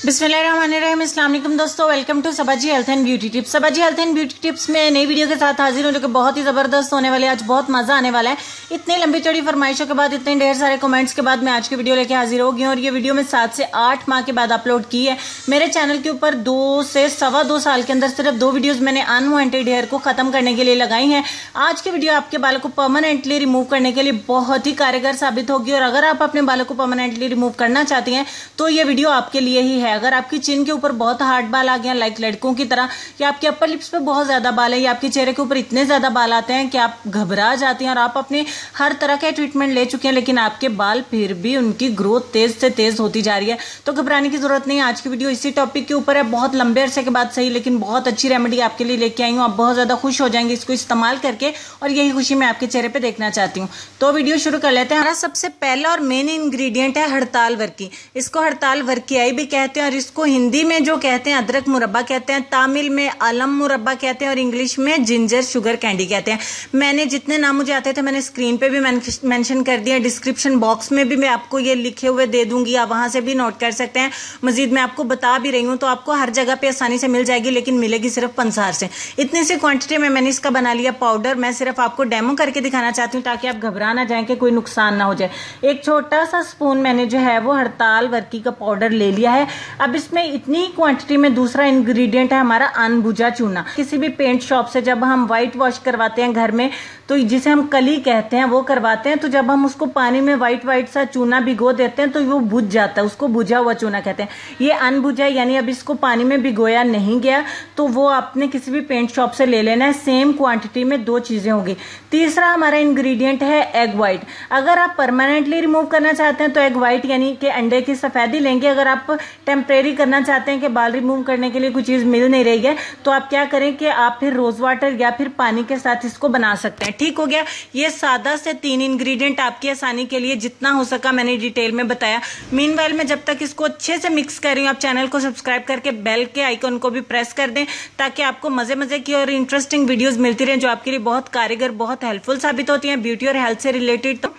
बिस्मिल्लाहिर्रहमानिर्रहीम। अस्सलाम वालेकुम दोस्तों, welcome to Sabaji health and beauty tips. Sabaji health and beauty tips में नई वीडियो के साथ हाजिर हूँ जो कि बहुत ही ज़बरदस्त होने वाली है। आज बहुत मज़ा आने वाला है। इतनी लंबी चौड़ी फरमाइशों के बाद, इतने ढेर सारे कमेंट्स के बाद मैं आज की वीडियो लेके हाजिर हो गई और ये वीडियो मैं 7 से 8 माह के बाद अपलोड की है। मेरे चैनल के ऊपर 2 से सवा 2 साल के अंदर सिर्फ 2 वीडियोज़ मैंने अनवांटेड हेयर को ख़त्म करने के लिए लगाई हैं। आज की वीडियो आपके बालों को परमानेंटली रिमूव करने के लिए बहुत ही कारगर साबित होगी और अगर आप अपने बालों को परमानेंटली रिमूव करना चाहती हैं तो ये वीडियो आपके लिए ही है। अगर आपकी चिन के ऊपर बहुत हार्ड बाल आ गए हैं लाइक लड़कों की तरह, या आपके अपर लिप्स पे बहुत ज्यादा बाल है, या आपके चेहरे के ऊपर इतने ज्यादा बाल आते हैं कि आप घबरा जाती हैं और आप अपने हर तरह के ट्रीटमेंट ले चुके हैं लेकिन आपके बाल फिर भी उनकी ग्रोथ तेज से तेज होती जा रही है, तो घबराने की जरूरत नहीं है। आज की वीडियो इसी टॉपिक के ऊपर है। बहुत लंबे अरसे के बाद सही लेकिन बहुत अच्छी रेमेडी आपके लिए लेके आई हूँ। आप बहुत ज्यादा खुश हो जाएंगे इसको इस्तेमाल करके और यही खुशी मैं आपके चेहरे पे देखना चाहती हूँ। तो वीडियो शुरू कर लेते हैं। हमारा सबसे पहला और मेन इंग्रेडिएंट है हड़ताल वर्की। इसको हड़ताल वर्कियाई भी कहते हैं और इसको हिंदी में जो कहते हैं अदरक मुरब्बा कहते हैं, तमिल में अलम मुरब्बा कहते हैं और इंग्लिश में जिंजर शुगर कैंडी कहते हैं। मैंने जितने नाम मुझे आते थे मैंने स्क्रीन पे भी मेंशन कर दिया, डिस्क्रिप्शन बॉक्स में भी मैं आपको ये लिखे हुए दे दूंगी, आप वहां से भी नोट कर सकते हैं। मजीद मैं आपको बता भी रही हूँ तो आपको हर जगह पे आसानी से मिल जाएगी लेकिन मिलेगी सिर्फ पंसार से। इतनी सी क्वांटिटी में मैंने इसका बना लिया पाउडर। मैं सिर्फ आपको डेमो करके दिखाना चाहती हूँ ताकि आप घबरा ना जाए कि कोई नुकसान ना हो जाए। एक छोटा सा स्पून मैंने जो है वो हड़ताल वर्की का पाउडर ले लिया है। अब इसमें इतनी क्वांटिटी में दूसरा इंग्रेडिएंट है हमारा अनबुझा चूना। किसी भी पेंट शॉप से जब हम व्हाइट वॉश करवाते हैं घर में तो जिसे हम कली कहते हैं वो करवाते हैं, तो जब हम उसको पानी में व्हाइट सा चूना भिगो देते हैं तो वो बुझ जाता है, उसको बुझा हुआ चूना कहते हैं। ये अनबुझा यानी अब इसको पानी में भिगोया नहीं गया तो वो आपने किसी भी पेंट शॉप से ले लेना है। सेम क्वांटिटी में 2 चीजें होंगी। तीसरा हमारा इंग्रेडिएंट है एग व्हाइट। अगर आप परमानेंटली रिमूव करना चाहते हैं तो एग व्हाइट यानी कि अंडे की सफेदी लेंगे। अगर आप टेम्परेरी करना चाहते हैं कि बाल रिमूव करने के लिए कोई चीज मिल नहीं रही है तो आप क्या करें कि आप फिर रोज वाटर या फिर पानी के साथ इसको बना सकते हैं। ठीक हो गया। ये सादा से 3 इंग्रेडिएंट आपकी आसानी के लिए जितना हो सका मैंने डिटेल में बताया। मीनवाइल मैं जब तक इसको अच्छे से मिक्स कर रही हूँ, आप चैनल को सब्सक्राइब करके बेल के आइकन को भी प्रेस कर दें ताकि आपको मजे मजे की और इंटरेस्टिंग वीडियोस मिलती रहे जो आपके लिए बहुत कारगर, बहुत हेल्पफुल साबित होती हैं ब्यूटी और हेल्थ से रिलेटेड। तो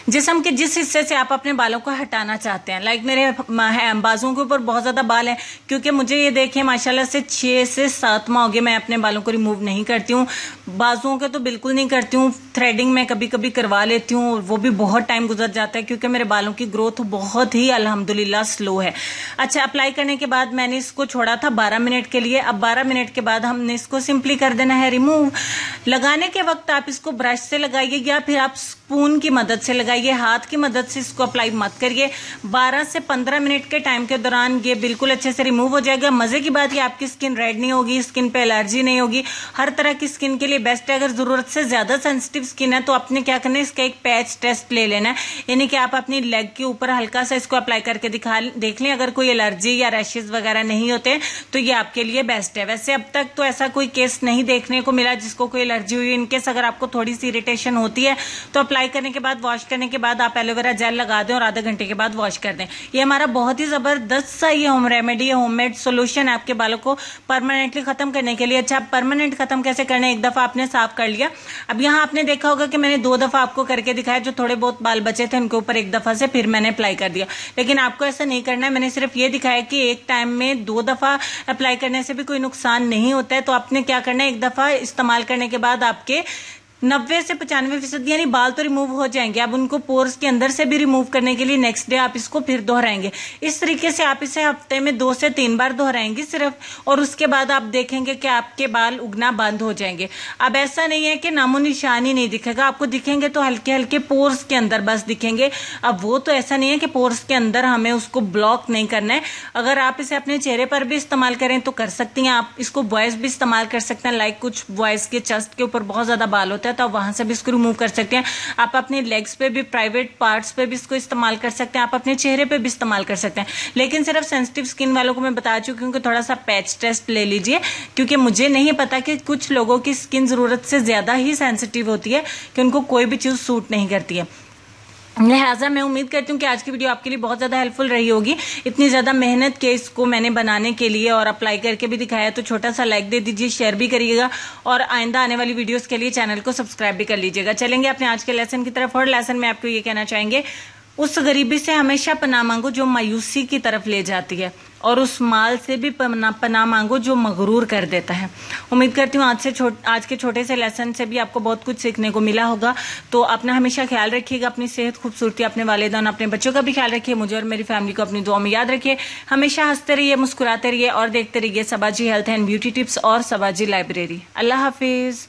जिस्म के जिस हिस्से से आप अपने बालों को हटाना चाहते हैं, लाइक मेरे बाजुओं के ऊपर बहुत ज्यादा बाल है क्योंकि मुझे ये देखिए माशाल्लाह से 6 से 7 माह हो गए मैं अपने बालों को रिमूव नहीं करती हूँ। बाजुओं के तो बिल्कुल नहीं करती हूँ। थ्रेडिंग में कभी कभी करवा लेती हूँ, वो भी बहुत टाइम गुजर जाता है क्योंकि मेरे बालों की ग्रोथ बहुत ही अल्हम्दुलिल्लाह स्लो है। अच्छा, अप्लाई करने के बाद मैंने इसको छोड़ा था 12 मिनट के लिए। अब 12 मिनट के बाद हमने इसको सिंपली कर देना है रिमूव। लगाने के वक्त आप इसको ब्रश से लगाइए या फिर आप स्पून की मदद से लगाइए, हाथ की मदद से इसको अप्लाई मत करिए। 12 से 15 मिनट के टाइम के दौरान ये बिल्कुल अच्छे से रिमूव हो जाएगा। मजे की बात ये आपकी स्किन रेड नहीं होगी, स्किन पे एलर्जी नहीं होगी। हर तरह की स्किन के लिए बेस्ट है। अगर जरूरत से ज्यादा सेंसिटिव स्किन है तो आपने क्या करना है, इसका एक पैच टेस्ट ले लेना है, यानी कि आप अपनी लेग के ऊपर हल्का सा इसको अप्लाई करके देख लें। अगर कोई एलर्जी या रैशेज वगैरह नहीं होते तो ये आपके लिए बेस्ट है। वैसे अब तक तो ऐसा कोई केस नहीं देखने को मिला जिसको कोई एलर्जी हुई। इनकेस अगर आपको थोड़ी सी इरिटेशन होती है तो अप्लाई करने के बाद, वॉश करने के बाद आप एलोवेरा जेल लगा दें और आधे घंटे के बाद वॉश कर दें। ये हमारा बहुत ही जबरदस्त सा ये होम रेमेडी है, होममेड सोल्यूशन है आपके बालों को परमानेंटली खत्म करने के लिए। अच्छा, परमानेंट खत्म कैसे करना है? एक दफा आपने साफ कर लिया। अब यहाँ आपने देखा होगा कि मैंने 2 दफा आपको करके दिखाया। जो थोड़े बहुत बाल बचे थे उनके ऊपर एक दफा से फिर मैंने अप्लाई कर दिया, लेकिन आपको ऐसा नहीं करना है। मैंने सिर्फ ये दिखाया कि एक टाइम में 2 दफा अप्लाई करने से भी कोई नुकसान नहीं होता है। तो आपने क्या करना है, एक दफा इस्तेमाल करने के बाद आपके 90 से 95% यानी बाल तो रिमूव हो जाएंगे। अब उनको पोर्स के अंदर से भी रिमूव करने के लिए नेक्स्ट डे आप इसको फिर दोहराएंगे। इस तरीके से आप इसे हफ्ते में 2 से 3 बार दोहराएंगे सिर्फ, और उसके बाद आप देखेंगे कि आपके बाल उगना बंद हो जाएंगे। अब ऐसा नहीं है कि नामो निशान ही नहीं दिखेगा, आपको दिखेंगे तो हल्के हल्के पोर्स के अंदर बस दिखेंगे। अब वो तो ऐसा नहीं है कि पोर्स के अंदर हमें उसको ब्लॉक नहीं करना है। अगर आप इसे अपने चेहरे पर भी इस्तेमाल करें तो कर सकती हैं। आप इसको बॉयज भी इस्तेमाल कर सकते हैं, लाइक कुछ बॉयज के चेस्ट के ऊपर बहुत ज्यादा बाल होता है तो आप वहां से भी इसको रिमूव कर सकते हैं। आप अपने लेग्स पे भी, प्राइवेट पार्ट्स पे भी इसको इस्तेमाल कर सकते हैं। आप अपने चेहरे पे भी इस्तेमाल कर सकते हैं। लेकिन सिर्फ सेंसिटिव स्किन वालों को मैं बता चुकी हूँ कि थोड़ा सा पैच टेस्ट ले लीजिए, क्योंकि मुझे नहीं पता कि कुछ लोगों की स्किन जरूरत से ज्यादा ही सेंसिटिव होती है कि उनको कोई भी चीज सूट नहीं करती है। लिहाजा मैं उम्मीद करती हूँ कि आज की वीडियो आपके लिए बहुत ज्यादा हेल्पफुल रही होगी। इतनी ज्यादा मेहनत के इसको मैंने बनाने के लिए और अप्लाई करके भी दिखाया, तो छोटा सा लाइक दे दीजिए, शेयर भी करिएगा और आइंदा आने वाली वीडियोस के लिए चैनल को सब्सक्राइब भी कर लीजिएगा। चलेंगे अपने आज के लेसन की तरफ, और लेसन में आपको ये कहना चाहेंगे, उस गरीबी से हमेशा पनाह मांगो जो मायूसी की तरफ ले जाती है, और उस माल से भी पनाह मांगो जो मगरूर कर देता है। उम्मीद करती हूँ आज के छोटे से लेसन से भी आपको बहुत कुछ सीखने को मिला होगा। तो अपना हमेशा ख्याल रखिएगा, अपनी सेहत, खूबसूरती, अपने वालिदैन, अपने बच्चों का भी ख्याल रखिए। मुझे और मेरी फैमिली को अपनी दुआ में याद रखिए। हमेशा हंसते रहिए, मुस्कुराते रहिए और देखते रहिए सबाजी हेल्थ एंड ब्यूटी टिप्स और सबाजी लाइब्रेरी। अल्लाह हाफिज।